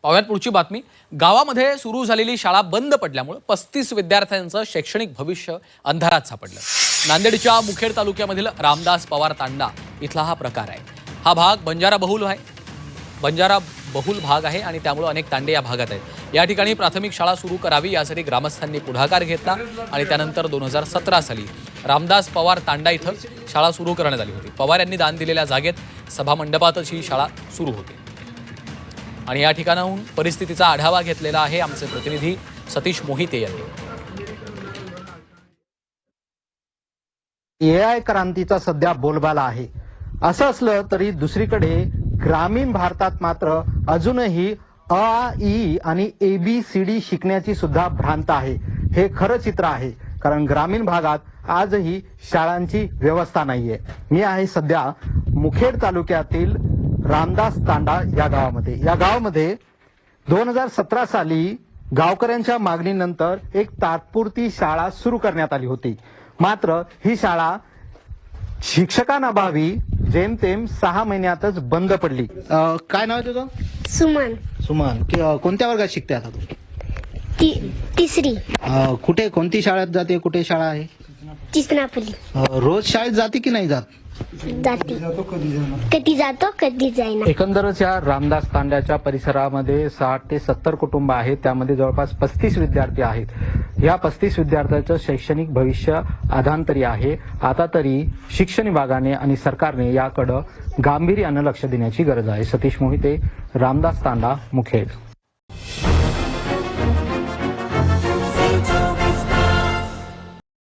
पाहुयात पुढची बातमी। गावामध्ये सुरू झालेली शाळा बंद पडल्यामुळे 35 विद्यार्थ्यांचं शैक्षणिक भविष्य अंधारात सापडलं। नांदेडच्या मुखेड तालुक्यामधील रामदास पवार तांडा इथला हा प्रकार आहे। हा भाग बंजारा बहुल भाग आहे आणि त्यामुळे अनेक तांडे या भागात आहेत। या ठिकाणी प्राथमिक शाळा सुरू करावी यासाठी ग्रामस्थांनी पुढाकार घेतला आणि त्यानंतर 2017 साली रामदास पवार तांडा इथं शाळा सुरू करण्यात आली होती। पवार यांनी दान दिलेल्या जागेत सभामंडपातच ही शाळा सुरू होती आणि या ठिकाणाहून परिस्थितीचा आढावा घेतलेला आहे आमचे प्रतिनिधी सतीश मोहिते यांनी। AI क्रांतीचा सध्या बोलबाला आहे। असं असलं तरी दुसरीकडे ग्रामीण भारतात मात्र अजूनही अ ई आणि ABCD शिकण्याची सुद्धा भ्रांत आहे। हे खरं चित्र आहे, कारण ग्रामीण भागात आजही शाळांची व्यवस्था नाहीये। मी आहे सध्या मुखेड तालुक्यातील रामदास तांडा या गावामध्ये। या गावामध्ये 2017 साली गावकऱ्यांच्या मागणीनंतर एक तात्पुरती शाळा सुरू करण्यात आली होती। मात्र ही शाळा शिक्षकांअभावी जेमतेम 6 महिन्यातच बंद पडली। काय नाव आहे तुझं? सुमन। सुमन, कोणत्या वर्गात शिकते आता तू? तिसरी। कुठे, कोणती शाळेत जाते? कुठे शाळा आहे? चिसनापल्ली। रोज शाळेत जाते की नाही जात? जाते, कधी जातो कधी जाईना। एकंदरच या रामदास तांड्याच्या परिसरामध्ये 60 ते 70 कुटुंब आहेत। त्यामध्ये जवळपास 35 विद्यार्थी आहेत। या 35 विद्यार्थ्यांचं शैक्षणिक भविष्य अधांतरी आहे। आता तरी शिक्षण विभागाने आणि सरकारने याकडे गांभीर्यानं लक्ष देण्याची गरज आहे। सतीश मोहिते, रामदास तांडा, मुखेड।